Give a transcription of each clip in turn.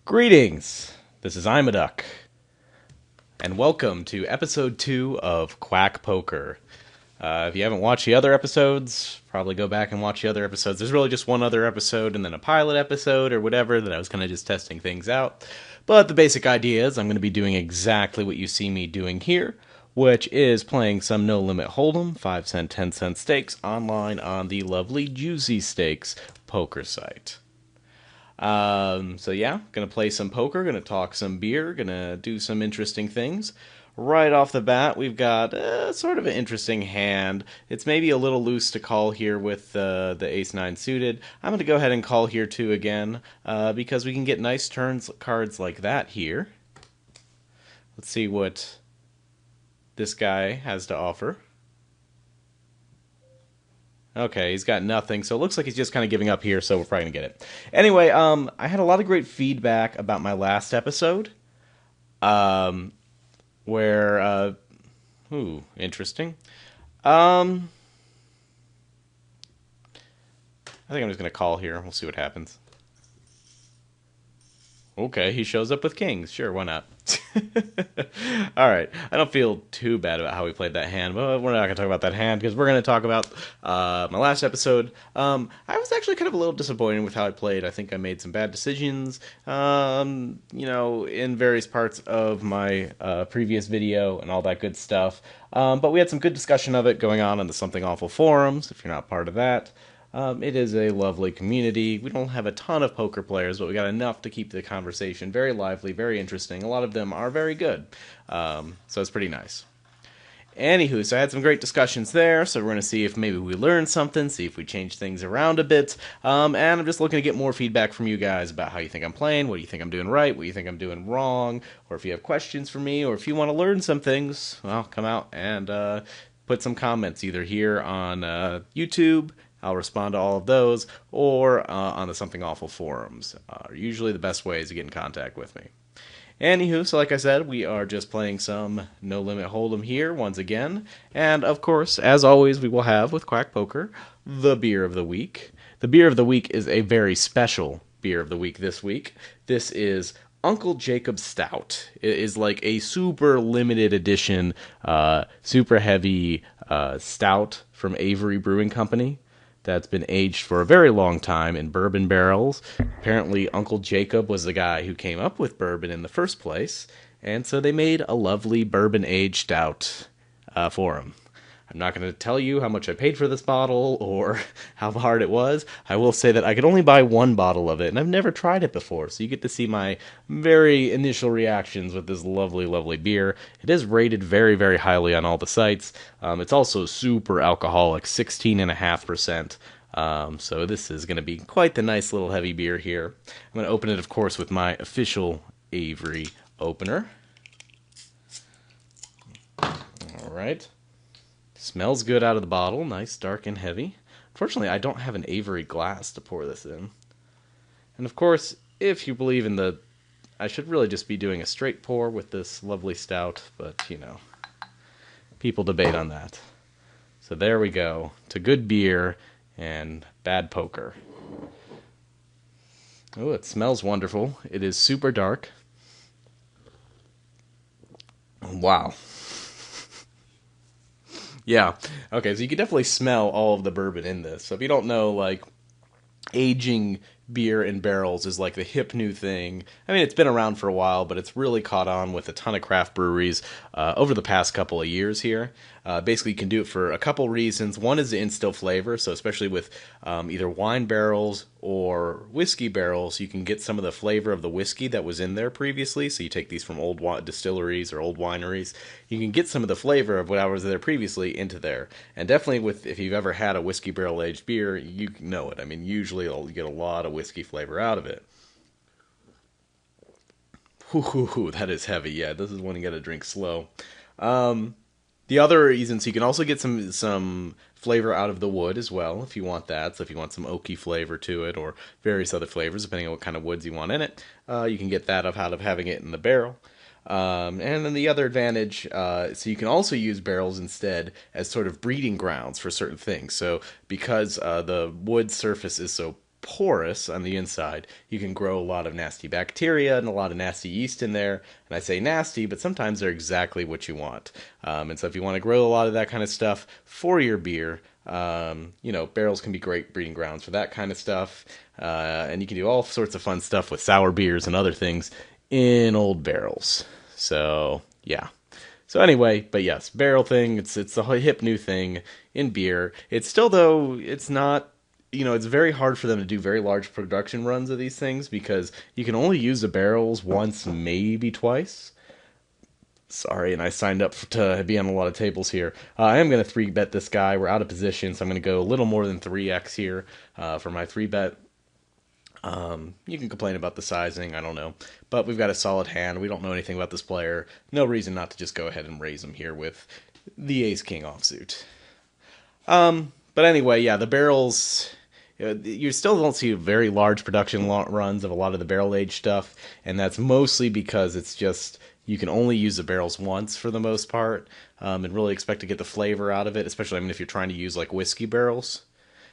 Greetings! This is Imaduck, and welcome to episode 2 of Quack Poker. If you haven't watched the other episodes, probably go back and watch the other episodes. There's really just one other episode and then a pilot episode or whatever that I was kind of just testing things out. But the basic idea is I'm going to be doing exactly what you see me doing here, which is playing some No Limit Hold'em, 5-cent, 10-cent stakes online on the lovely Juicy Stakes poker site. So yeah, gonna play some poker, gonna talk some beer, gonna do some interesting things. Right off the bat, we've got sort of an interesting hand. It's maybe a little loose to call here with the ace-9 suited. I'm gonna go ahead and call here too again, because we can get nice turns cards like that here. Let's see what this guy has to offer. Okay, he's got nothing, so it looks like he's just kind of giving up here, so we're probably going to get it. Anyway, I had a lot of great feedback about my last episode, where, interesting. I think I'm just going to call here. We'll see what happens. Okay, he shows up with kings. Sure, why not? Alright, I don't feel too bad about how we played that hand, but we're not going to talk about that hand because we're going to talk about my last episode. I was actually kind of a little disappointed with how I played. I think I made some bad decisions, in various parts of my previous video and all that good stuff. But we had some good discussion of it going on the Something Awful forums, if you're not part of that. It is a lovely community. We don't have a ton of poker players, but we got enough to keep the conversation very lively, very interesting. A lot of them are very good, so it's pretty nice. Anywho, so I had some great discussions there, so we're going to see if maybe we learned something, see if we change things around a bit, and I'm just looking to get more feedback from you guys about how you think I'm playing, what do you think I'm doing right, what do you think I'm doing wrong, or if you have questions for me, or if you want to learn some things, well, come out and put some comments either here on YouTube. I'll respond to all of those, or on the Something Awful forums. Are usually the best ways to get in contact with me. Anywho, so like I said, we are just playing some No Limit Hold'em here once again. And of course, as always, we will have with Quack Poker, the beer of the week. The beer of the week is a very special beer of the week this week. This is Uncle Jacob's Stout. It is like a super limited edition, super heavy stout from Avery Brewing Company that's been aged for a very long time in bourbon barrels. Apparently, Uncle Jacob was the guy who came up with bourbon in the first place, and so they made a lovely bourbon-aged stout for him. I'm not going to tell you how much I paid for this bottle or how hard it was. I will say that I could only buy one bottle of it, and I've never tried it before, so you get to see my very initial reactions with this lovely, lovely beer. It is rated very, very highly on all the sites. It's also super alcoholic, 16.5%. So this is going to be quite the nice little heavy beer here. I'm going to open it, of course, with my official Avery opener. All right. Smells good out of the bottle. Nice, dark, and heavy. Unfortunately, I don't have an Avery glass to pour this in. And of course, if you believe in the... I should really just be doing a straight pour with this lovely stout, but, people debate on that. So there we go. To good beer and bad poker. Oh, it smells wonderful. It is super dark. Wow. Yeah. Okay, so you can definitely smell all of the bourbon in this. So if you don't know, like, aging beer in barrels is like the hip new thing. I mean, it's been around for a while, but it's really caught on with a ton of craft breweries over the past couple of years here. Basically, you can do it for a couple reasons. One is to instill flavor, so especially with either wine barrels or whiskey barrels, you can get some of the flavor of the whiskey that was in there previously. So you take these from old distilleries or old wineries, you can get some of the flavor of what was there previously into there. And definitely, if you've ever had a whiskey barrel aged beer, you know it. I mean, usually you get a lot of whiskey flavor out of it. Whew, that is heavy. Yeah, this is one you got to drink slow. The other reasons, you can also get some flavor out of the wood as well, if you want that. So if you want some oaky flavor to it, or various other flavors, depending on what kind of woods you want in it, you can get that out of having it in the barrel. And then the other advantage, so you can also use barrels instead as sort of breeding grounds for certain things. So because the wood surface is so porous on the inside, you can grow a lot of nasty bacteria and a lot of nasty yeast in there. And I say nasty, but sometimes they're exactly what you want. And so if you want to grow a lot of that kind of stuff for your beer, barrels can be great breeding grounds for that kind of stuff. And you can do all sorts of fun stuff with sour beers and other things in old barrels. So, yeah. So anyway, but yes, barrel thing, it's a hip new thing in beer. It's still, though, it's not, it's very hard for them to do very large production runs of these things because you can only use the barrels once, maybe twice. Sorry, and I signed up to be on a lot of tables here. I am going to 3-bet this guy. We're out of position, so I'm going to go a little more than 3x here for my 3-bet. You can complain about the sizing, I don't know. But we've got a solid hand. We don't know anything about this player. No reason not to just go ahead and raise him here with the ace-king offsuit. But anyway, yeah, the barrels... You still don't see very large production runs of a lot of the barrel-aged stuff, and that's mostly because it's just... You can only use the barrels once for the most part, and really expect to get the flavor out of it, especially if you're trying to use like whiskey barrels.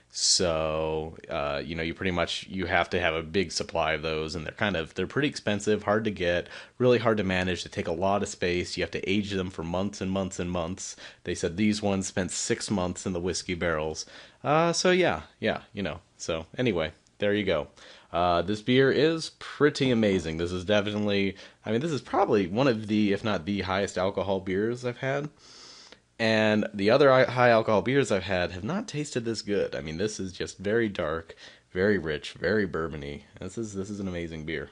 So, you pretty much, you have to have a big supply of those, and they're pretty expensive, hard to get, really hard to manage. They take a lot of space. You have to age them for months and months and months. They said these ones spent 6 months in the whiskey barrels. So yeah, so anyway, there you go. This beer is pretty amazing. This is definitely, this is probably one of the, if not the highest alcohol beers I've had. And the other high alcohol beers I've had have not tasted this good. This is just very dark, very rich, very bourbony. This is an amazing beer.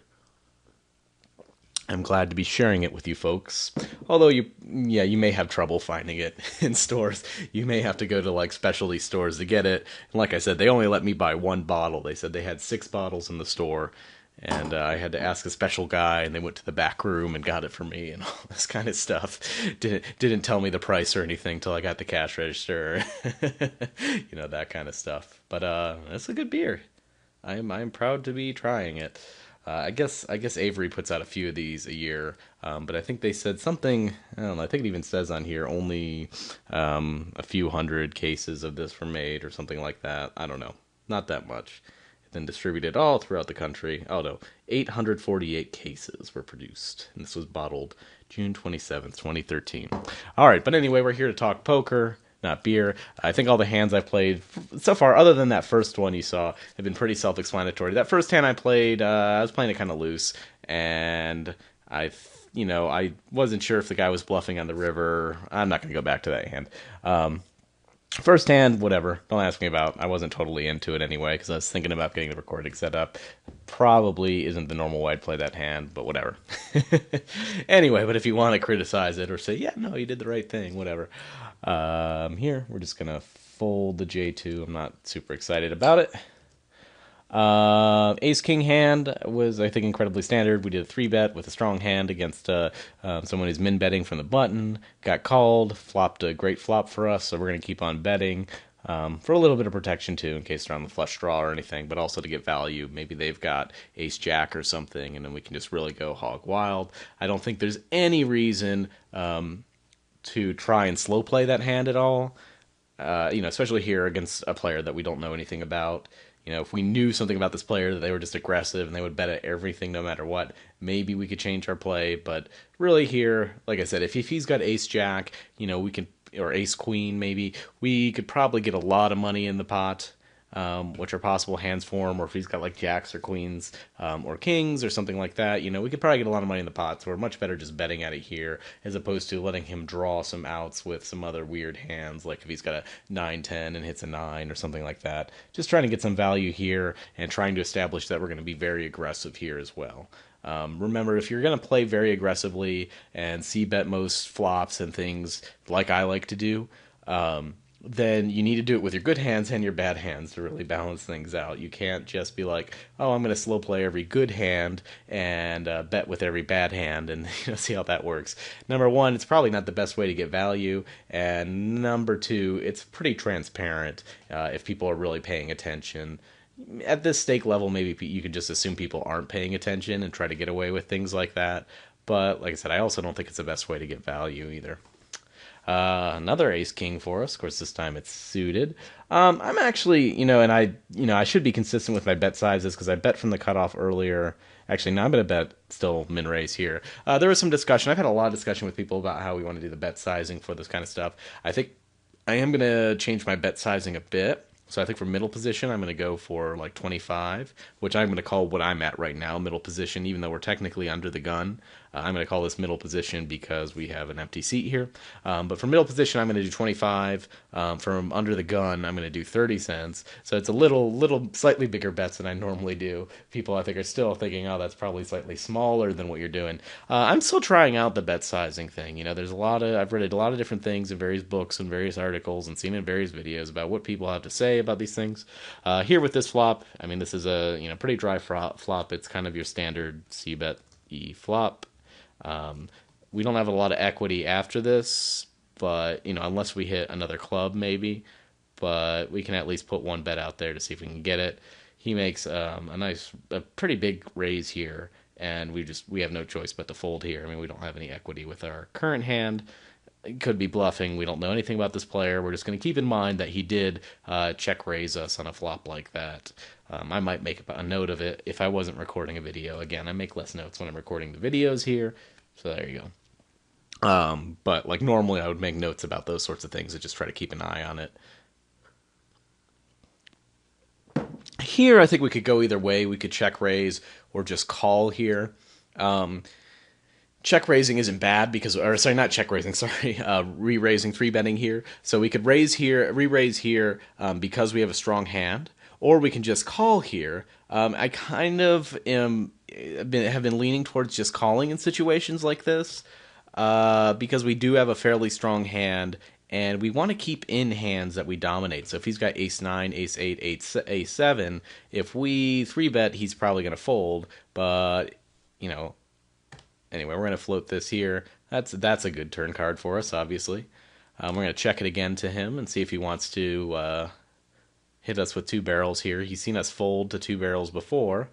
I'm glad to be sharing it with you folks. Although you may have trouble finding it in stores. You may have to go to like specialty stores to get it. And like I said, they only let me buy 1 bottle. They said they had 6 bottles in the store. And I had to ask a special guy, and they went to the back room and got it for me and all this kind of stuff. Didn't tell me the price or anything till I got the cash register. That kind of stuff. But it's a good beer. I'm proud to be trying it. I guess Avery puts out a few of these a year, but I think they said something. I don't know. I think it even says on here only a few hundred cases of this were made or something like that. I don't know. Not that much. Then distributed all throughout the country. Oh no, 848 cases were produced, and this was bottled June 27th, 2013. All right, but anyway, we're here to talk poker, not beer. I think all the hands I've played so far, other than that first one you saw, have been pretty self-explanatory. That first hand I played, I was playing it kind of loose, and I wasn't sure if the guy was bluffing on the river. I'm not going to go back to that hand. First hand, whatever. Don't ask me about. I wasn't totally into it anyway because I was thinking about getting the recording set up. Probably isn't the normal way I'd play that hand, but whatever. Anyway, but if you want to criticize it or say, yeah, no, you did the right thing, whatever. Here, we're just going to fold the J2. I'm not super excited about it. Ace-King hand was, I think, incredibly standard. We did a 3-bet with a strong hand against someone who's min-betting from the button. Got called, flopped a great flop for us, so we're going to keep on betting for a little bit of protection, too, in case they're on the flush draw or anything, but also to get value. Maybe they've got Ace-Jack or something, and then we can just really go hog wild. I don't think there's any reason to try and slow play that hand at all, especially here against a player that we don't know anything about. If we knew something about this player, that they were just aggressive and they would bet at everything no matter what, maybe we could change our play. But really here, like I said, if he's got Ace-Jack, we can, or Ace-Queen maybe, we could probably get a lot of money in the pot, which are possible hands for him, or if he's got like Jacks or Queens or Kings or something like that, we could probably get a lot of money in the pot. So we're much better just betting at it here as opposed to letting him draw some outs with some other weird hands, like if he's got a 9-10 and hits a 9 or something like that. Just trying to get some value here and trying to establish that we're going to be very aggressive here as well. Remember, if you're going to play very aggressively and c-bet most flops and things like I like to do, then you need to do it with your good hands and your bad hands to really balance things out. You can't just be like, oh, I'm going to slow play every good hand and bet with every bad hand and see how that works. Number one, it's probably not the best way to get value. And number two, it's pretty transparent if people are really paying attention. At this stake level, maybe you could just assume people aren't paying attention and try to get away with things like that. But like I said, I also don't think it's the best way to get value either. Another ace king for us. Of course, this time it's suited. I'm actually, and I should be consistent with my bet sizes because I bet from the cutoff earlier. Actually, no, I'm going to bet still min raise here. There was some discussion. I've had a lot of discussion with people about how we want to do the bet sizing for this kind of stuff. I think I am going to change my bet sizing a bit. So I think for middle position, I'm going to go for like 25, which I'm going to call what I'm at right now, middle position, even though we're technically under the gun. I'm going to call this middle position because we have an empty seat here. But for middle position, I'm going to do 25. From under the gun, I'm going to do 30 cents. So it's a little slightly bigger bets than I normally do. People, I think, are still thinking, oh, that's probably slightly smaller than what you're doing. I'm still trying out the bet sizing thing. There's I've read a lot of different things in various books and various articles and seen in various videos about what people have to say about these things. Here with this flop, I mean, this is a pretty dry flop. It's kind of your standard C bet E flop. We don't have a lot of equity after this, but unless we hit another club maybe, but we can at least put one bet out there to see if we can get it. He makes a pretty big raise here, and we have no choice but to fold here. I mean, we don't have any equity with our current hand. It could be bluffing. We don't know anything about this player. We're just going to keep in mind that he did check raise us on a flop like that. I might make a note of it if I wasn't recording a video. Again, I make less notes when I'm recording the videos here. So there you go. But like normally I would make notes about those sorts of things and just try to keep an eye on it. Here I think we could go either way. We could check raise or just call here. Check raising isn't bad because, or sorry, not check raising, sorry, re-raising, 3-betting here. So we could raise here, re-raise here because we have a strong hand, or we can just call here. I kind of have been leaning towards just calling in situations like this because we do have a fairly strong hand, and we want to keep in hands that we dominate. So if he's got ace 9, ace 8, ace 7, if we 3-bet, he's probably going to fold, but, anyway, we're going to float this here. That's a good turn card for us, obviously. We're going to check it again to him and see if he wants to hit us with 2 barrels here. He's seen us fold to 2 barrels before,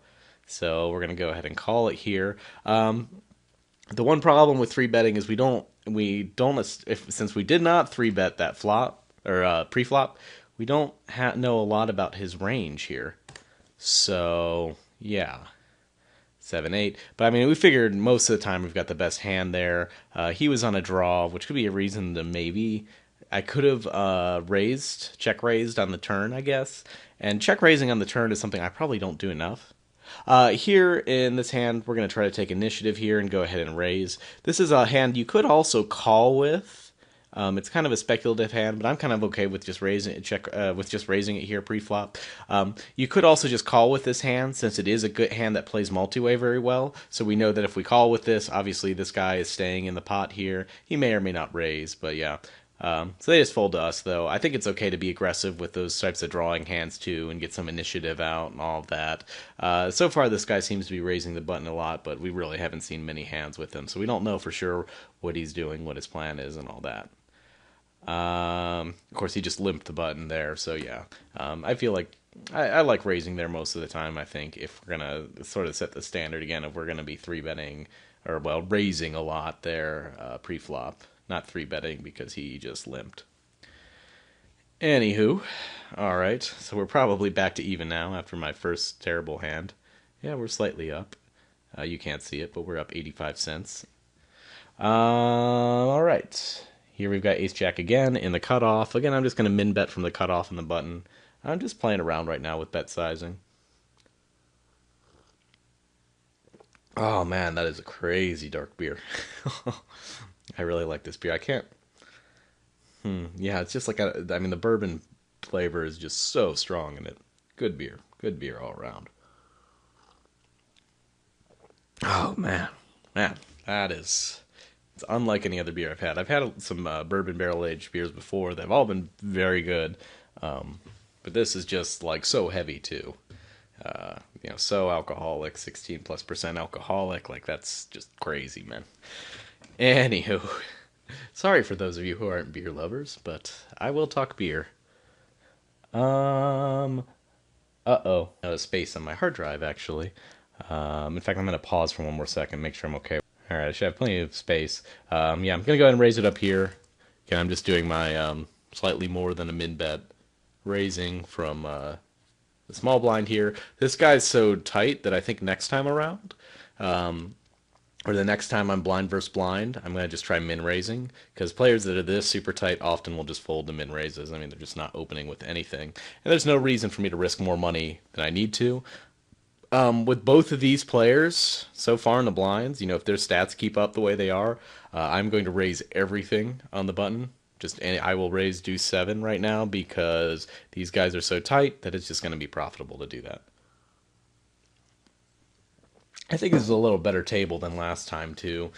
so we're going to go ahead and call it here. The one problem with 3-betting is since we did not 3-bet that flop or pre-flop, we don't know a lot about his range here. So yeah. 7-8, but I mean, we figured most of the time we've got the best hand there. He was on a draw, which could be a reason to maybe I could have check raised on the turn, I guess. And check raising on the turn is something I probably don't do enough. Here in this hand, we're going to try to take initiative here and go ahead and raise. This is a hand you could also call with. It's kind of a speculative hand, but I'm kind of okay with just raising it here pre-flop. You could also just call with this hand since it is a good hand that plays multi-way very well. So we know that if we call with this, obviously this guy is staying in the pot here. He may or may not raise, but yeah. So they just fold to us, though. I think it's okay to be aggressive with those types of drawing hands, too, and get some initiative out and all of that. So far, this guy seems to be raising the button a lot, but we really haven't seen many hands with him, so we don't know for sure what he's doing, what his plan is, and all that. Of course, he just limped the button there, so yeah. I feel like I like raising there most of the time, I think, if we're going to sort of set the standard again, if we're going to be 3-betting, or, well, raising a lot there pre-flop. Not 3-betting because he just limped. Anywho, alright, so we're probably back to even now after my first terrible hand. Yeah, we're slightly up. You can't see it, but we're up 85 cents. Alright. Here we've got ace-jack again in the cutoff. Again, I'm just going to min-bet from the cutoff and the button. I'm just playing around right now with bet sizing. Oh man, that is a crazy dark beer. I really like this beer. I can't... Yeah, it's just like, I mean, the bourbon flavor is just so strong in it. Good beer. Good beer all around. Oh man. Man, that is... It's unlike any other beer I've had. I've had some bourbon barrel-aged beers before. They've all been very good. But this is just, like, so heavy, too. So alcoholic, 16+% alcoholic. Like, that's just crazy, man. Anywho, sorry for those of you who aren't beer lovers, but I will talk beer. Uh-oh. A space on my hard drive, actually. In fact, I'm going to pause for one more second, make sure I'm okay. Alright, I should have plenty of space. Yeah, I'm going to go ahead and raise it up here. Okay, I'm just doing my slightly more than a min bet raising from the small blind here. This guy's so tight that I think next time around, or the next time I'm blind versus blind, I'm going to just try min raising, because players that are this super tight often will just fold to min raises. I mean, they're just not opening with anything. And there's no reason for me to risk more money than I need to. With both of these players so far in the blinds, if their stats keep up the way they are, I'm going to raise everything on the button. I will raise deuce 7 right now because these guys are so tight that it's just going to be profitable to do that. I think this is a little better table than last time too.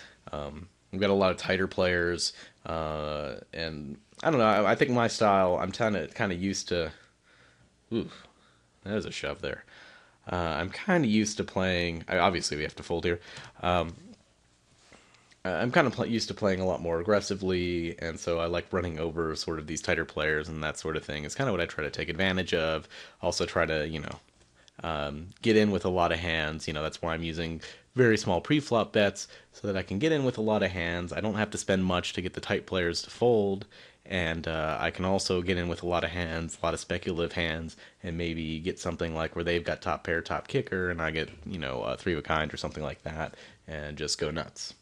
We've got a lot of tighter players, and I don't know. I think my style. I'm kind of used to. Ooh, there's a shove there. I'm kind of used to playing. Obviously, we have to fold here. I'm kind of used to playing a lot more aggressively, and so I like running over sort of these tighter players and that sort of thing. It's kind of what I try to take advantage of. Also, try to get in with a lot of hands. That's why I'm using very small pre-flop bets so that I can get in with a lot of hands. I don't have to spend much to get the tight players to fold, and I can also get in with a lot of hands, a lot of speculative hands, and maybe get something like where they've got top pair, top kicker, and I get a three of a kind or something like that, and just go nuts.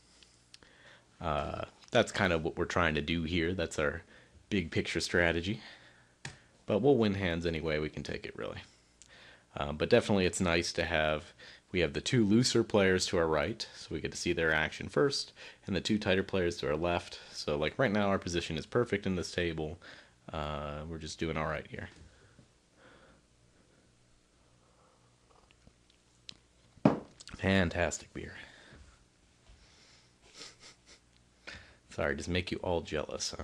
That's kind of what we're trying to do here. That's our big picture strategy. But we'll win hands any way we can take it, really. But definitely it's nice to have, we have the two looser players to our right, so we get to see their action first, and the two tighter players to our left. So like right now our position is perfect in this table. We're just doing all right here. Fantastic beer. Sorry, just make you all jealous,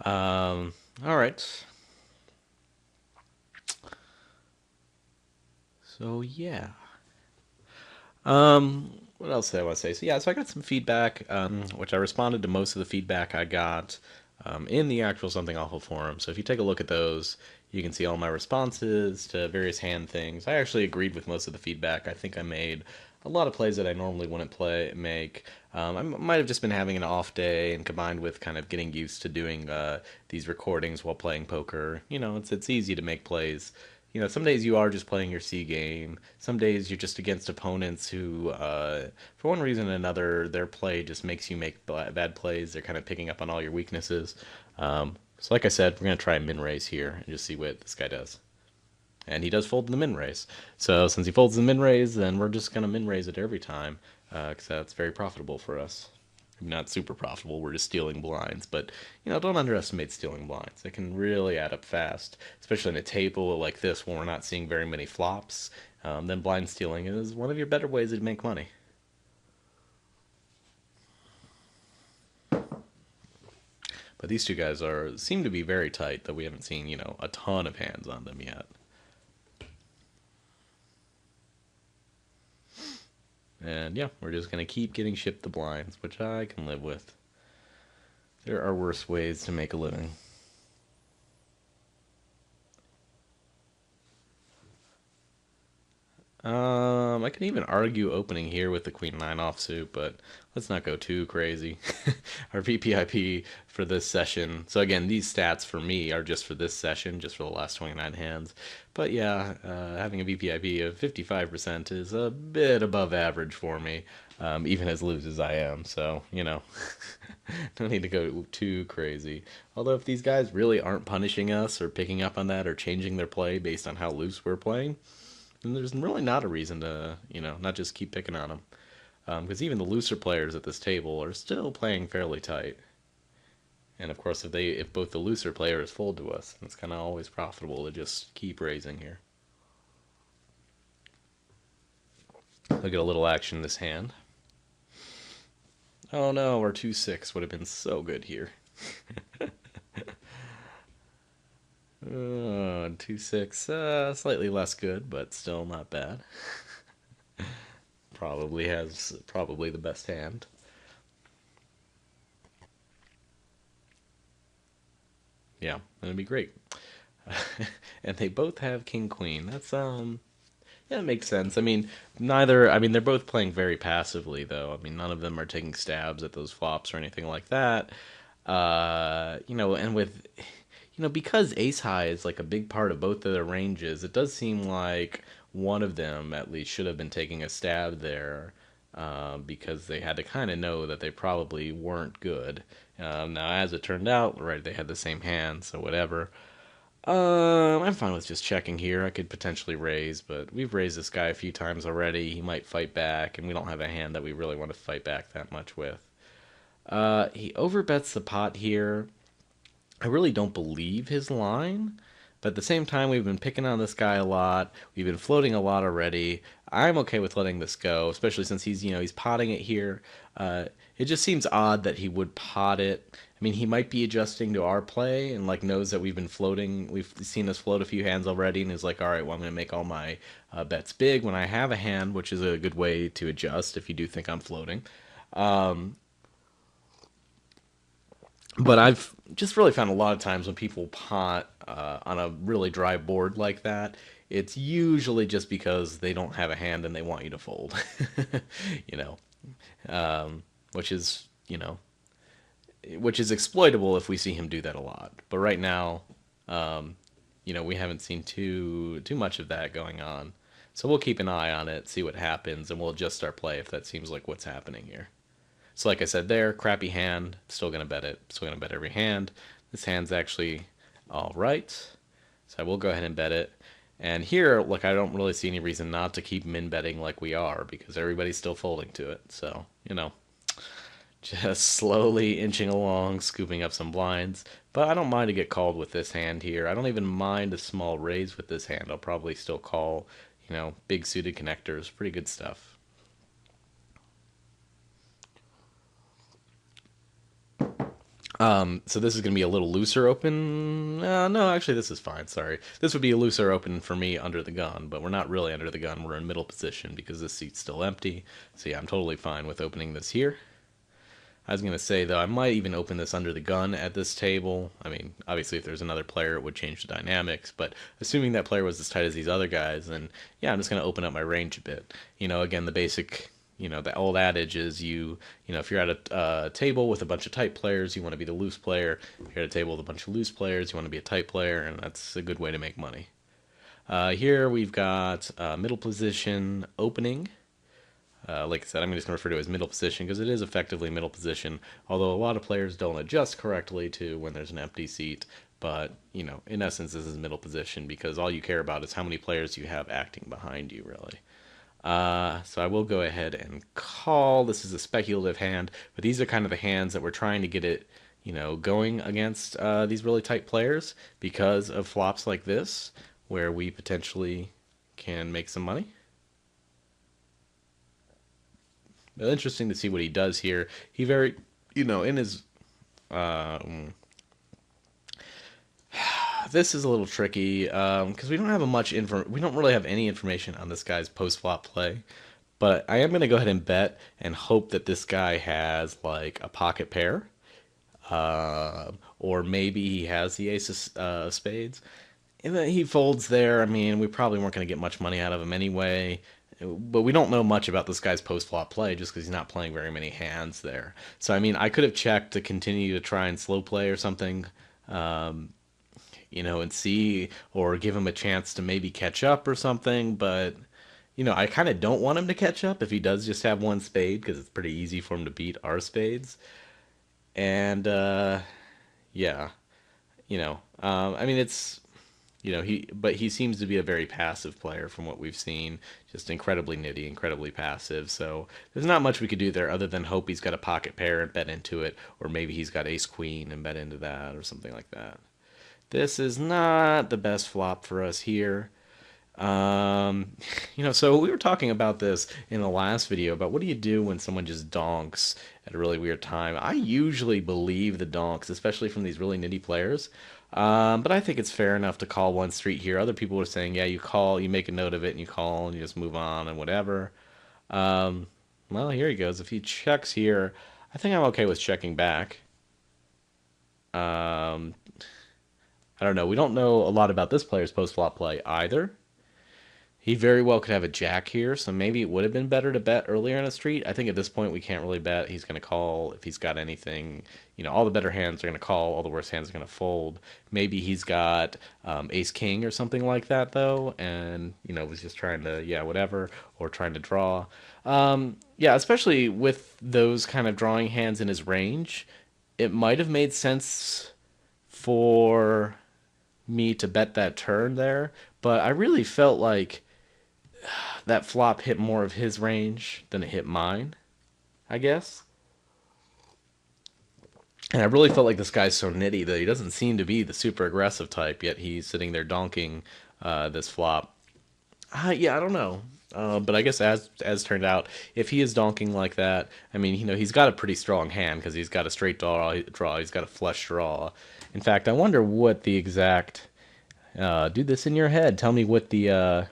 huh? All right. So yeah. What else did I want to say? So yeah, so I got some feedback, which I responded to most of the feedback I got in the actual Something Awful forum. So if you take a look at those, you can see all my responses to various hand things. I actually agreed with most of the feedback. I think I made a lot of plays that I normally wouldn't make. I might have just been having an off day, and combined with kind of getting used to doing these recordings while playing poker. It's easy to make plays. Some days you are just playing your C game. Some days you're just against opponents who, for one reason or another, their play just makes you make bad plays. They're kind of picking up on all your weaknesses. So like I said, we're going to try a min raise here and just see what this guy does. And he does fold in the min raise. So since he folds the min raise, then we're just going to min raise it every time, because that's very profitable for us. Not super profitable, we're just stealing blinds, but don't underestimate stealing blinds. It can really add up fast, especially in a table like this where we're not seeing very many flops. Then blind stealing is one of your better ways to make money. But these two guys seem to be very tight, though we haven't seen a ton of hands on them yet. And yeah, we're just going to keep getting shipped the blinds, which I can live with. There are worse ways to make a living. I can even argue opening here with the queen 9 offsuit, but let's not go too crazy. Our VPIP for this session. So again, these stats for me are just for this session, just for the last 29 hands. But yeah, having a VPIP of 55% is a bit above average for me, even as loose as I am. So, don't need to go too crazy. Although if these guys really aren't punishing us or picking up on that or changing their play based on how loose we're playing, and there's really not a reason to, not just keep picking on them. Because even the looser players at this table are still playing fairly tight. And of course, if both the looser players fold to us, it's kind of always profitable to just keep raising here. Look at a little action in this hand. Oh no, our 2-6 would have been so good here. 2-6, slightly less good, but still not bad. Probably the best hand. Yeah, that'd be great. And they both have king queen. That's yeah, it makes sense. I mean, they're both playing very passively though. I mean, none of them are taking stabs at those flops or anything like that. And with because ace high is like a big part of both of their ranges, it does seem like one of them at least should have been taking a stab there, because they had to kind of know that they probably weren't good. Now, as it turned out, right, they had the same hand, so whatever. I'm fine with just checking here. I could potentially raise, but we've raised this guy a few times already. He might fight back, and we don't have a hand that we really want to fight back that much with. He overbets the pot here. I really don't believe his line, but at the same time, we've been picking on this guy a lot. We've been floating a lot already. I'm okay with letting this go, especially since he's potting it here. It just seems odd that he would pot it. I mean, he might be adjusting to our play and like knows that we've been floating. We've seen us float a few hands already, and is like, all right, well, I'm going to make all my bets big when I have a hand, which is a good way to adjust if you do think I'm floating. Um, but I've just really found a lot of times when people pot on a really dry board like that, it's usually just because they don't have a hand and they want you to fold. you know, which is which is exploitable if we see him do that a lot. But right now, um, we haven't seen too much of that going on. So we'll keep an eye on it, see what happens, and we'll adjust our play if that seems like what's happening here. So like I said there, crappy hand, still going to bet it. Still going to bet every hand. This hand's actually all right. So I will go ahead and bet it. And here, look, I don't really see any reason not to keep min betting like we are because everybody's still folding to it. So, just slowly inching along, scooping up some blinds. But I don't mind to get called with this hand here. I don't even mind a small raise with this hand. I'll probably still call, big suited connectors. Pretty good stuff. So this is going to be a little looser open. No, actually, this is fine. Sorry. This would be a looser open for me under the gun, but we're not really under the gun. We're in middle position because this seat's still empty. So yeah, I'm totally fine with opening this here. I was going to say, though, I might even open this under the gun at this table. I mean, obviously, if there's another player, it would change the dynamics. But assuming that player was as tight as these other guys, then, yeah, I'm just going to open up my range a bit. Again, the basic, the old adage is if you're at a table with a bunch of tight players, you want to be the loose player. If you're at a table with a bunch of loose players, you want to be a tight player, and that's a good way to make money. Here we've got middle position opening. Like I said, I'm just going to refer to it as middle position because it is effectively middle position, although a lot of players don't adjust correctly to when there's an empty seat. But, in essence, this is middle position because all you care about is how many players you have acting behind you, really. So I will go ahead and call. This is a speculative hand, but these are kind of the hands that we're trying to get it, going against these really tight players because of flops like this, where we potentially can make some money. Interesting to see what he does here. He very, in his, this is a little tricky because we don't have we don't really have any information on this guy's post flop play. But I am going to go ahead and bet and hope that this guy has like a pocket pair, or maybe he has the ace of spades. And then he folds there. I mean, we probably weren't going to get much money out of him anyway. But we don't know much about this guy's post-flop play just because he's not playing very many hands there. So, I mean, I could have checked to continue to try and slow play or something, and see, or give him a chance to maybe catch up or something. But, I kind of don't want him to catch up if he does just have one spade because it's pretty easy for him to beat our spades. And, yeah, I mean, he seems to be a very passive player from what we've seen, just incredibly nitty, incredibly passive. So there's not much we could do there other than hope he's got a pocket pair and bet into it, or maybe he's got ace queen and bet into that, or something like that. This is not the best flop for us here. Um, so we were talking about this in the last video about what do you do when someone just donks at a really weird time. I usually believe the donks, especially from these really nitty players. But I think it's fair enough to call one street here. Other people were saying, yeah, you call, you make a note of it, and you call, and you just move on and whatever. Um, well, here he goes. If he checks here, I think I'm okay with checking back. Um, I don't know. We don't know a lot about this player's post-flop play either. He very well could have a jack here, so maybe it would have been better to bet earlier in the street. I think at this point we can't really bet. He's going to call if he's got anything. All the better hands are going to call, all the worse hands are going to fold. Maybe he's got ace king or something like that, though, and, was just trying to, yeah, whatever, or trying to draw. Yeah, especially with those kind of drawing hands in his range, it might have made sense for me to bet that turn there, but I really felt like that flop hit more of his range than it hit mine, I guess. And I really felt like this guy's so nitty that he doesn't seem to be the super aggressive type, yet he's sitting there donking this flop. Yeah, I don't know. But I guess as turned out, if he is donking like that, I mean, he's got a pretty strong hand because he's got a straight draw, he's got a flush draw. In fact, I wonder what the exact. Do this in your head. Tell me what the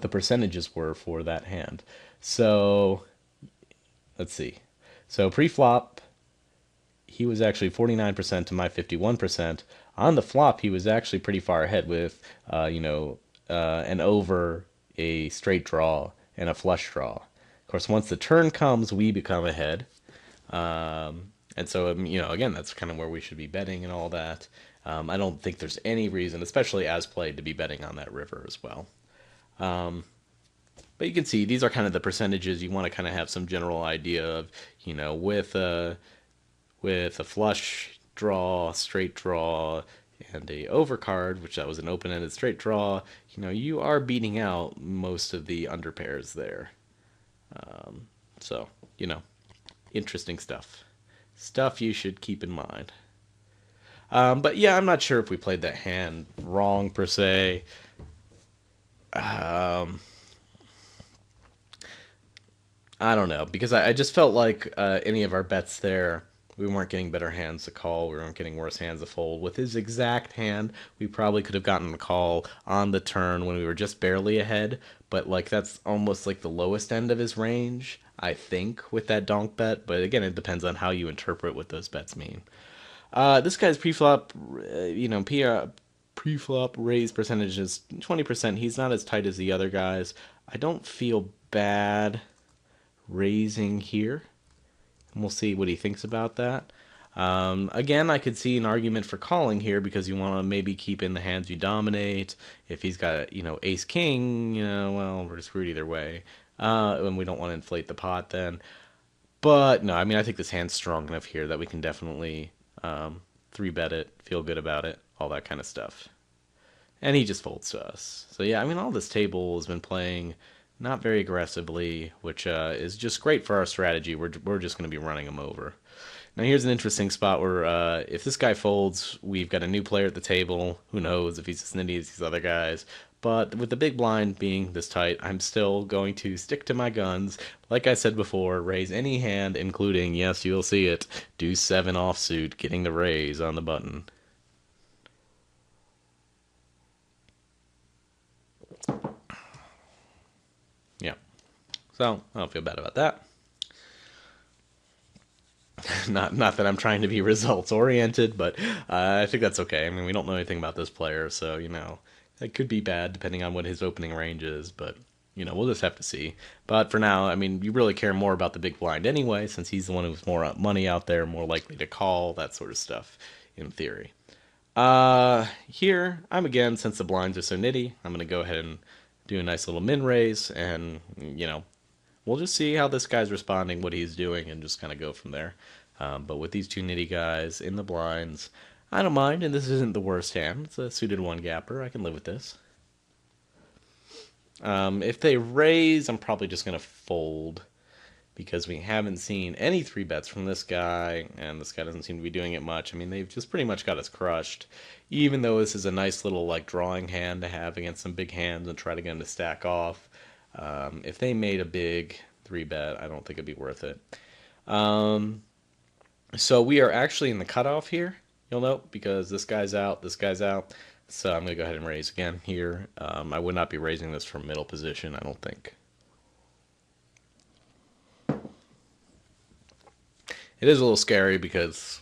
percentages were for that hand. So let's see. So pre-flop, he was actually 49% to my 51%. On the flop, he was actually pretty far ahead with, an over, a straight draw, and a flush draw. Of course, once the turn comes, we become ahead. And so, again, that's kind of where we should be betting and all that. I don't think there's any reason, especially as played, to be betting on that river as well. But you can see these are kind of the percentages you want to kind of have some general idea of, with a flush draw, straight draw, and a overcard, which that was an open-ended straight draw, you are beating out most of the underpairs there. So, interesting stuff. Stuff you should keep in mind. But yeah, I'm not sure if we played that hand wrong per se. I don't know, because I just felt like any of our bets there, we weren't getting better hands to call. We weren't getting worse hands to fold. With his exact hand, we probably could have gotten a call on the turn when we were just barely ahead. But like that's almost like the lowest end of his range, I think, with that donk bet. But again, it depends on how you interpret what those bets mean. This guy's pre-flop, pre-flop raise percentage is 20%. He's not as tight as the other guys. I don't feel bad raising here. And we'll see what he thinks about that. Again, I could see an argument for calling here because you want to maybe keep in the hands you dominate. If he's got, ace king, well, we're screwed either way. And we don't want to inflate the pot then. But no, I mean, I think this hand's strong enough here that we can definitely 3-bet it, feel good about it, all that kind of stuff. And he just folds to us. So yeah, I mean, all this table has been playing not very aggressively, which is just great for our strategy. We're just going to be running him over. Now here's an interesting spot where if this guy folds, we've got a new player at the table. Who knows if he's as nitty as these other guys. But with the big blind being this tight, I'm still going to stick to my guns. Like I said before, raise any hand, including, yes, you'll see it, deuce 7 offsuit, getting the raise on the button. Yeah. So, I don't feel bad about that. Not that I'm trying to be results oriented, but I think that's okay. I mean, we don't know anything about this player, so it could be bad depending on what his opening range is. But we'll just have to see. But for now, I mean, you really care more about the big blind anyway, since he's the one who's more money out there, more likely to call, that sort of stuff, in theory. Here I'm again, since the blinds are so nitty, I'm gonna go ahead and do a nice little min raise, and we'll just see how this guy's responding, what he's doing, and just kind of go from there. But with these two nitty guys in the blinds, I don't mind, and this isn't the worst hand. It's a suited one gapper. I can live with this. If they raise, I'm probably just going to fold because we haven't seen any 3-bets from this guy, and this guy doesn't seem to be doing it much. I mean, they've just pretty much got us crushed, even though this is a nice little like drawing hand to have against some big hands and try to get them to stack off. If they made a big 3-bet, I don't think it'd be worth it. So we are actually in the cutoff here, you'll note, because this guy's out, this guy's out. So I'm going to go ahead and raise again here. I would not be raising this from middle position, I don't think. It is a little scary because,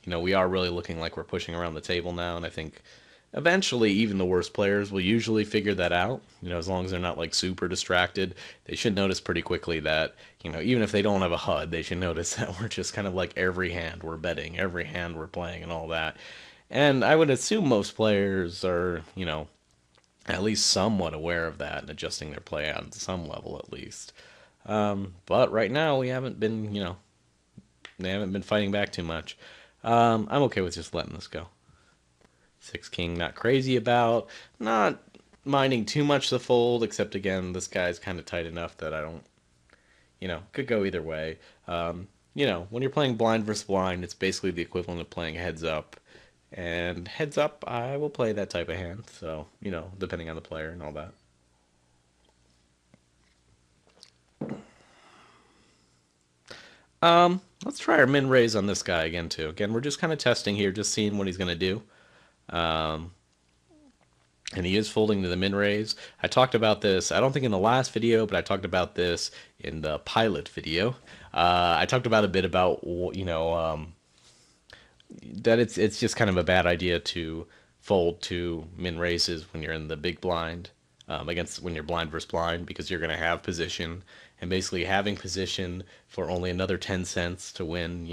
we are really looking like we're pushing around the table now, and I think Eventually, even the worst players will usually figure that out. As long as they're not like super distracted, they should notice pretty quickly that, even if they don't have a HUD, they should notice that we're just kind of like every hand we're betting, every hand we're playing, and all that. And I would assume most players are, at least somewhat aware of that and adjusting their play on some level at least. But right now, we haven't been, they haven't been fighting back too much. I'm okay with just letting this go. Six king, not crazy about, not minding too much the fold, except again, this guy's kind of tight enough that I don't, could go either way. When you're playing blind versus blind, it's basically the equivalent of playing heads up. And heads up, I will play that type of hand. So, depending on the player and all that. Let's try our min raise on this guy again too. Again, we're just kind of testing here, just seeing what he's gonna do. Um, and he is folding to the min raise. I talked about this, I don't think in the last video, but I talked about this in the pilot video. I talked about a bit about, that it's just kind of a bad idea to fold to min raises when you're in the big blind, against when you're blind versus blind, because you're going to have position, and basically having position for only another 10 cents to win,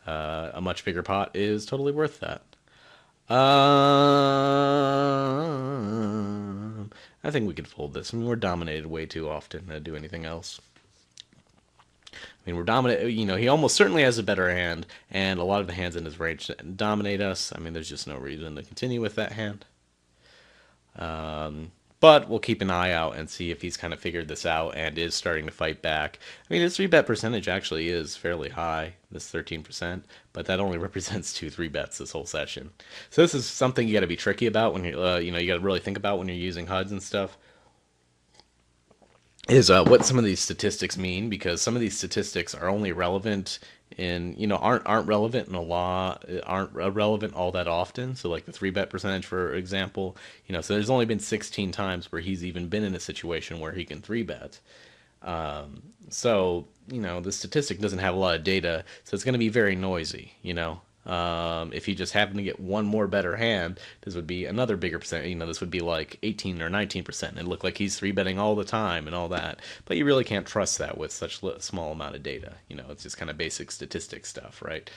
a much bigger pot is totally worth that. I think we could fold this. I mean, we're dominated way too often to do anything else. I mean, we're dominant. He almost certainly has a better hand, and a lot of the hands in his range dominate us. I mean, there's just no reason to continue with that hand. But we'll keep an eye out and see if he's kind of figured this out and is starting to fight back. I mean, his 3-bet percentage actually is fairly high, this 13%, but that only represents 2 3-bets this whole session. So this is something you got to be tricky about when you're, you got to really think about when you're using HUDs and stuff. Is what some of these statistics mean, because some of these statistics are only relevant in, aren't relevant in a law, aren't relevant all that often. So like the 3-bet percentage, for example, so there's only been 16 times where he's even been in a situation where he can 3-bet. So, the statistic doesn't have a lot of data, so it's going to be very noisy, if you just happen to get one more better hand, this would be another bigger percent. This would be like 18 or 19%. It looked like he's 3-betting all the time and all that. But you really can't trust that with such a small amount of data. It's just kind of basic statistic stuff, right?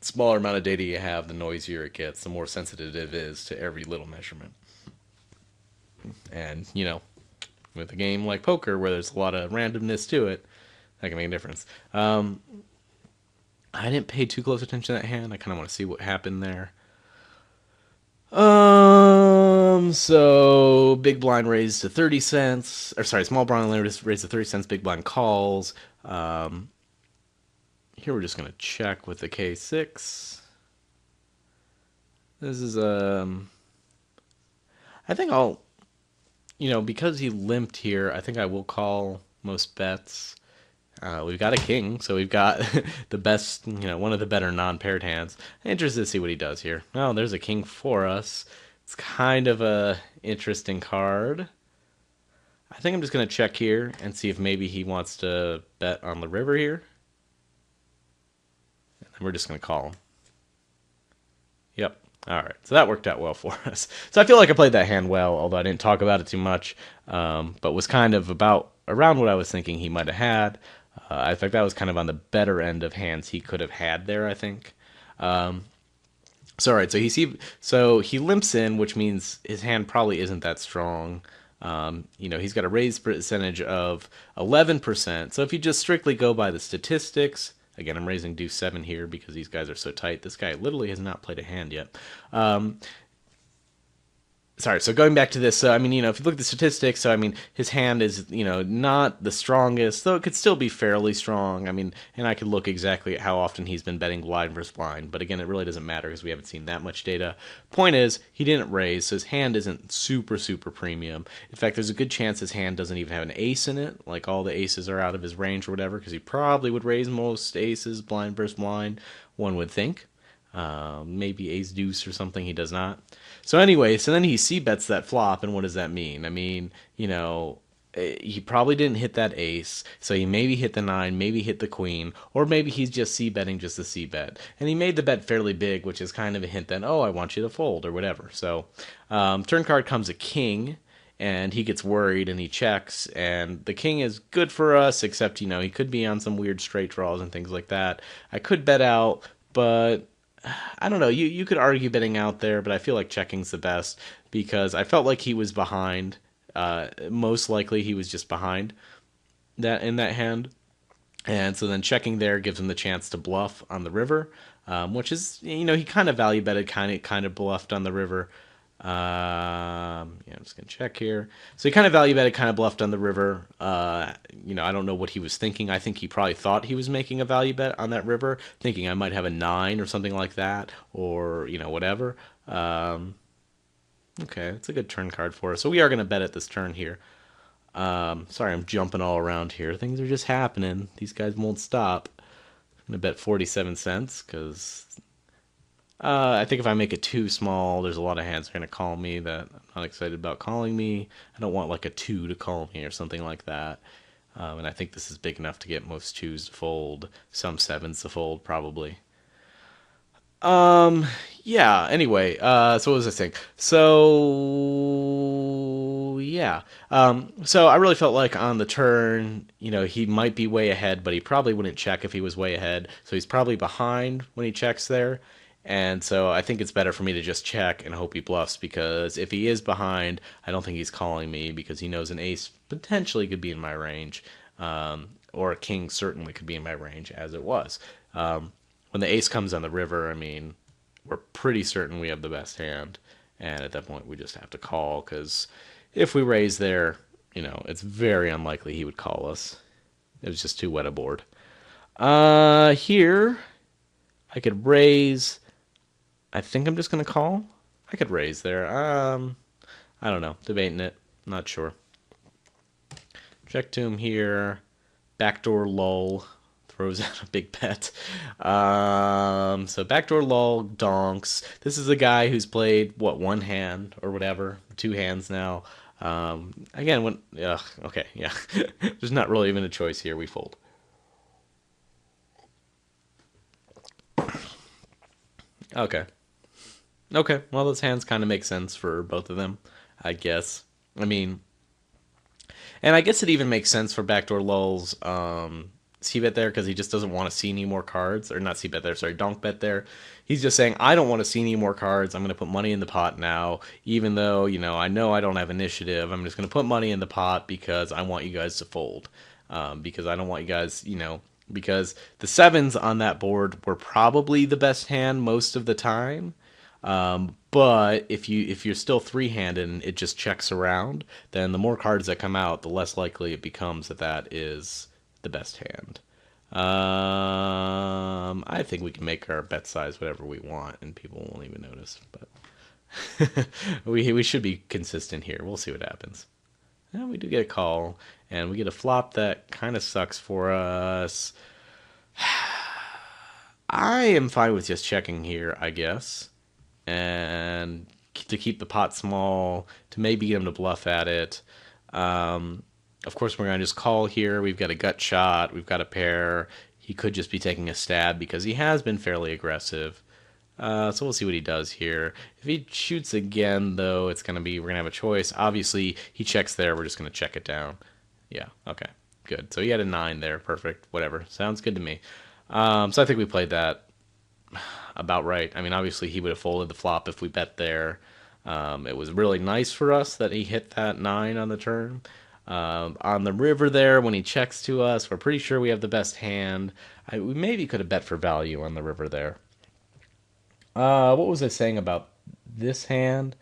Smaller amount of data you have, the noisier it gets, the more sensitive it is to every little measurement. And, with a game like poker where there's a lot of randomness to it, that can make a difference. I didn't pay too close attention to that hand. I kind of want to see what happened there. So big blind raised to 30 cents, or sorry, small blind raised to 30 cents, big blind calls. Here we're just going to check with the K6. This is, I think I'll, because he limped here, I think I will call most bets. We've got a king, so we've got the best, one of the better non-paired hands. Interested to see what he does here. Oh, there's a king for us. It's kind of a interesting card. I think I'm just going to check here and see if maybe he wants to bet on the river here. And then we're just going to call him. Yep. All right. So that worked out well for us. So I feel like I played that hand well, although I didn't talk about it too much, but was kind of around what I was thinking he might have had. In fact, that was kind of on the better end of hands he could have had there, I think. So all right, so he limps in, which means his hand probably isn't that strong. He's got a raised percentage of 11%. So if you just strictly go by the statistics, again, I'm raising deuce 7 here because these guys are so tight. This guy literally has not played a hand yet. Sorry, so going back to this, if you look at the statistics, his hand is, not the strongest, though it could still be fairly strong. And I could look exactly at how often he's been betting blind versus blind, but again, it really doesn't matter because we haven't seen that much data. Point is, he didn't raise, so his hand isn't super, super premium. In fact, there's a good chance his hand doesn't even have an ace in it, like all the aces are out of his range or whatever, because he probably would raise most aces blind versus blind, one would think. Maybe ace deuce or something, he does not. So anyway, so then he c-bets that flop, and what does that mean? he probably didn't hit that ace, so he maybe hit the nine, maybe hit the queen, or maybe he's just c-betting just to c-bet. And he made the bet fairly big, which is kind of a hint that, oh, I want you to fold or whatever. So turn card comes a king, and he gets worried and he checks, and the king is good for us, except, he could be on some weird straight draws and things like that. I could bet out, but I don't know. You could argue betting out there, but I feel like checking's the best because I felt like he was behind. Most likely he was just behind that in that hand. And so then checking there gives him the chance to bluff on the river, which is, he kind of value betted, kind of bluffed on the river. I'm just going to check here. So he kind of value betted, kind of bluffed on the river. I don't know what he was thinking. I think he probably thought he was making a value bet on that river, thinking I might have a 9 or something like that, or, whatever. Okay, it's a good turn card for us. So we are going to bet at this turn here. Sorry, I'm jumping all around here. Things are just happening. These guys won't stop. I'm going to bet 47 cents because I think if I make it too small, there's a lot of hands that are going to call me that I'm not excited about calling me. I don't want like a 2 to call me or something like that. And I think this is big enough to get most 2s to fold, some 7s to fold probably. Yeah, anyway, so what was I saying? So, yeah. So I really felt like on the turn, he might be way ahead, but he probably wouldn't check if he was way ahead. So he's probably behind when he checks there. And so I think it's better for me to just check and hope he bluffs, because if he is behind, I don't think he's calling me because he knows an ace potentially could be in my range, or a king certainly could be in my range, as it was. When the ace comes on the river, I mean, we're pretty certain we have the best hand, and at that point we just have to call, because if we raise there, it's very unlikely he would call us. It was just too wet a board. Here, I could raise. I think I'm just going to call. I could raise there. I don't know. Debating it. Not sure. Check to him here. Backdoor lull. Throws out a big bet. So backdoor lull, donks. This is a guy who's played, one hand or whatever. 2 hands now. Again, okay, yeah. There's not really even a choice here. We fold. Okay. Okay, well, those hands kind of make sense for both of them, I guess. I mean, and I guess it even makes sense for backdoor lulls. C-bet there because he just doesn't want to see any more cards, or not C-bet there, sorry, donk bet there. He's just saying, I don't want to see any more cards. I'm going to put money in the pot now, even though, I know I don't have initiative. I'm just going to put money in the pot because I want you guys to fold. Because I don't want you guys, because the 7s on that board were probably the best hand most of the time. But if you're still 3-handed and it just checks around, then the more cards that come out, the less likely it becomes that is the best hand. I think we can make our bet size whatever we want, and people won't even notice. But we should be consistent here. We'll see what happens. And we do get a call, and we get a flop that kind of sucks for us. I am fine with just checking here, I guess, and to keep the pot small, to maybe get him to bluff at it. Of course, we're going to just call here. We've got a gut shot. We've got a pair. He could just be taking a stab because he has been fairly aggressive. So we'll see what he does here. If he shoots again, though, we're going to have a choice. Obviously, he checks there. We're just going to check it down. Yeah, okay, good. So he had a 9 there. Perfect. Whatever. Sounds good to me. So I think we played that about right. I mean, obviously, he would have folded the flop if we bet there. It was really nice for us that he hit that 9 on the turn. On the river there, when he checks to us, we're pretty sure we have the best hand. We maybe could have bet for value on the river there. What was I saying about this hand?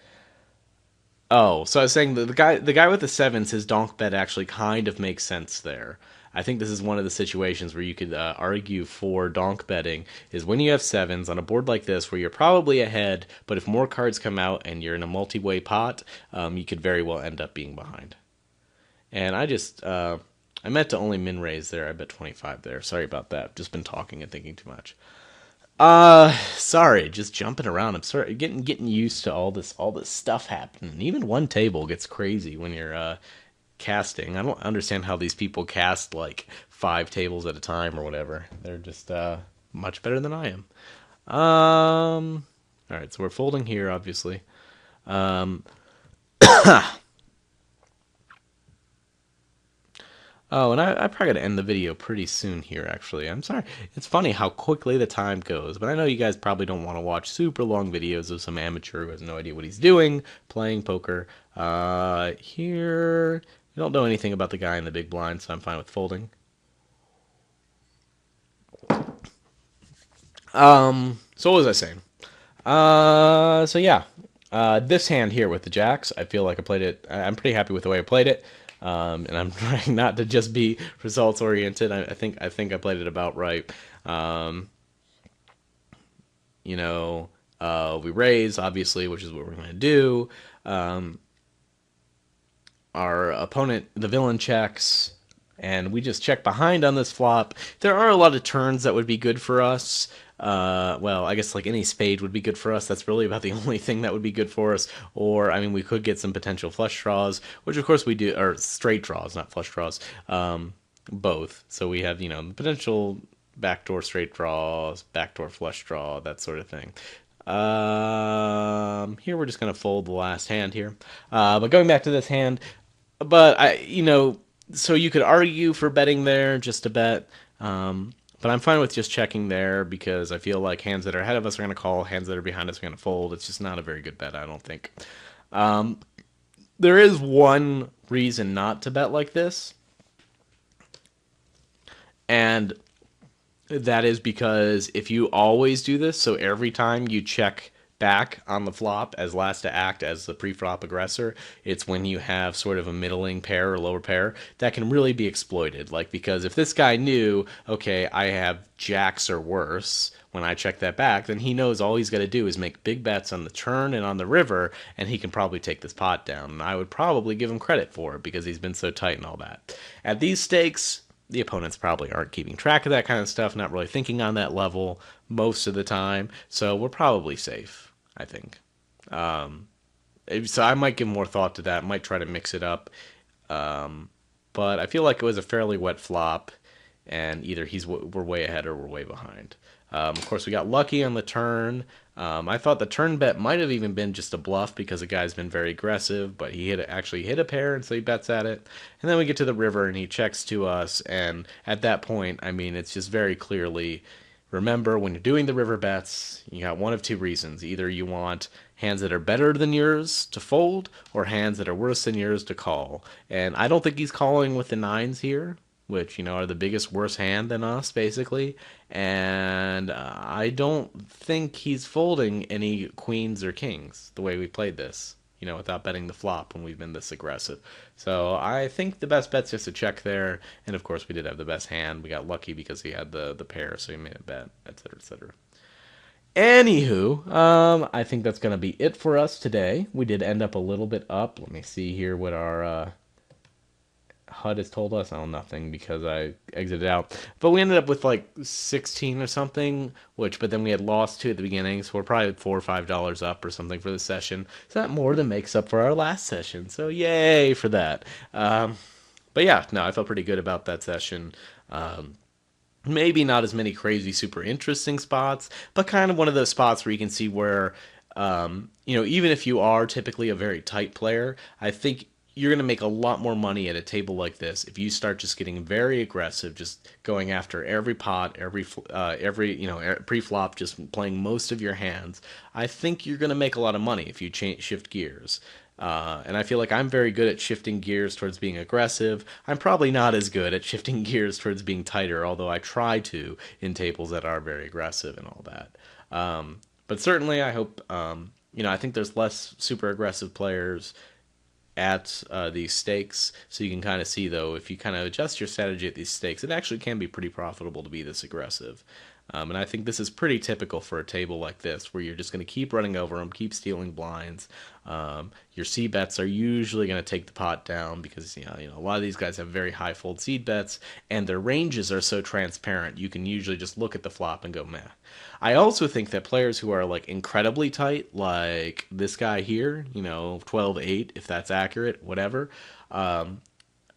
Oh, so I was saying the guy with the 7s, his donk bet actually kind of makes sense there. I think this is one of the situations where you could argue for donk betting, is when you have 7s on a board like this where you're probably ahead, but if more cards come out and you're in a multi-way pot, you could very well end up being behind. And I meant to only min raise there. I bet 25 there. Sorry about that. I've just been talking and thinking too much. Sorry, just jumping around. I'm sorry, getting used to all this stuff happening. Even one table gets crazy when you're casting. I don't understand how these people cast like 5 tables at a time or whatever. They're just much better than I am. All right, so we're folding here, obviously. Um, oh, and I probably got to end the video pretty soon here, actually. I'm sorry. It's funny how quickly the time goes, but I know you guys probably don't want to watch super long videos of some amateur who has no idea what he's doing playing poker. Here, I don't know anything about the guy in the big blind, so I'm fine with folding. So what was I saying? So yeah, this hand here with the jacks, I feel like I played it. I'm pretty happy with the way I played it, and I'm trying not to just be results oriented. I think I played it about right. Um, you know, we raise obviously, which is what we're going to do. Um, our opponent, the villain, checks, and we just check behind on this flop. There are a lot of turns that would be good for us. Well, I guess like any spade would be good for us. That's really about the only thing that would be good for us. Or, I mean, we could get some potential flush draws, which of course we do, or straight draws, not flush draws. Both. So we have, potential backdoor straight draws, backdoor flush draw, that sort of thing. Here we're just gonna fold the last hand here. But going back to this hand, but so you could argue for betting there just to bet. But I'm fine with just checking there because I feel like hands that are ahead of us are going to call, hands that are behind us are going to fold. It's just not a very good bet, I don't think. There is one reason not to bet like this, and that is because if you always do this, so every time you check back on the flop as last to act as the pre-flop aggressor, it's when you have sort of a middling pair or lower pair that can really be exploited. Like, because if this guy knew, okay, I have jacks or worse when I check that back, then he knows all he's got to do is make big bets on the turn and on the river, and he can probably take this pot down. And I would probably give him credit for it because he's been so tight and all that. At these stakes, the opponents probably aren't keeping track of that kind of stuff, not really thinking on that level most of the time. So we're probably safe, I think. So I might give more thought to that. Might try to mix it up. But I feel like it was a fairly wet flop, and either we're way ahead or we're way behind. Of course, we got lucky on the turn. I thought the turn bet might have even been just a bluff because the guy's been very aggressive, but he actually hit a pair, and so he bets at it. And then we get to the river, and he checks to us, and at that point, I mean, it's just very clearly, remember, when you're doing the river bets, you got one of two reasons. Either you want hands that are better than yours to fold, or hands that are worse than yours to call. And I don't think he's calling with the nines here, which, are the biggest worse hand than us, basically. And I don't think he's folding any queens or kings the way we played this, without betting the flop when we've been this aggressive. So I think the best bet's just a check there. And of course, we did have the best hand. We got lucky because he had the pair, so he made a bet, etc., etc. Anywho, I think that's going to be it for us today. We did end up a little bit up. Let me see here what our HUD has told us. Oh, nothing because I exited out. But we ended up with like 16 or something, but then we had lost 2 at the beginning, so we're probably $4 or $5 up or something for the session. So that more than makes up for our last session. So yay for that. But yeah, no, I felt pretty good about that session. Maybe not as many crazy, super interesting spots, but kind of one of those spots where you can see where, even if you are typically a very tight player, I think you're going to make a lot more money at a table like this if you start just getting very aggressive, just going after every pot, every pre-flop, just playing most of your hands. I think you're going to make a lot of money if you shift gears. And I feel like I'm very good at shifting gears towards being aggressive. I'm probably not as good at shifting gears towards being tighter, although I try to in tables that are very aggressive and all that. But certainly, I hope, I think there's less super aggressive players at these stakes, so you can kind of see, though, if you kind of adjust your strategy at these stakes, it actually can be pretty profitable to be this aggressive. And I think this is pretty typical for a table like this, where you're just going to keep running over them, keep stealing blinds. Your C bets are usually going to take the pot down because a lot of these guys have very high fold seed bets, and their ranges are so transparent. You can usually just look at the flop and go meh. I also think that players who are like incredibly tight, like this guy here, 12-8, if that's accurate, whatever.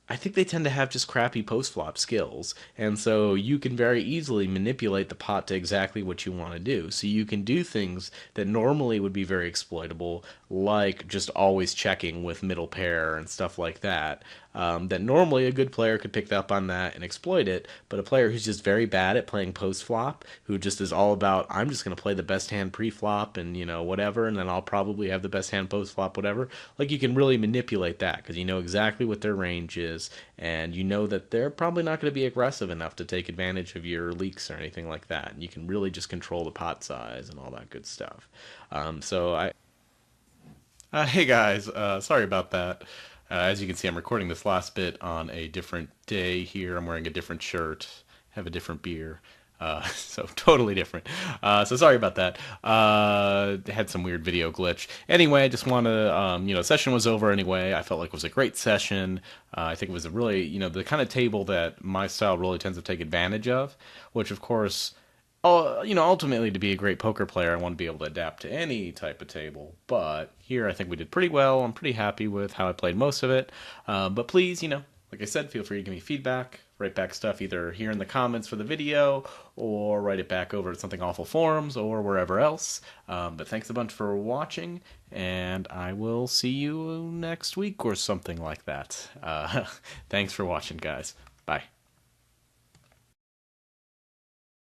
I think they tend to have just crappy post flop skills. And so you can very easily manipulate the pot to exactly what you want to do. So you can do things that normally would be very exploitable, like just always checking with middle pair and stuff like that. That normally a good player could pick up on that and exploit it, but a player who's just very bad at playing post flop, who just is all about, I'm just going to play the best hand pre flop and, whatever, and then I'll probably have the best hand post flop, whatever. Like, you can really manipulate that because you know exactly what their range is, and you know that they're probably not going to be aggressive enough to take advantage of your leaks or anything like that. And you can really just control the pot size and all that good stuff. So I, Hey guys, sorry about that. As you can see, I'm recording this last bit on a different day here. I'm wearing a different shirt, have a different beer. So totally different. So sorry about that. Had some weird video glitch. Anyway, I just want to, session was over anyway. I felt like it was a great session. I think it was a really, the kind of table that my style really tends to take advantage of, which of course, ultimately to be a great poker player, I want to be able to adapt to any type of table. But here, I think we did pretty well. I'm pretty happy with how I played most of it. But please, like I said, feel free to give me feedback. Write back stuff either here in the comments for the video, or write it back over at Something Awful forums, or wherever else. But thanks a bunch for watching, and I will see you next week or something like that. Thanks for watching, guys. Bye.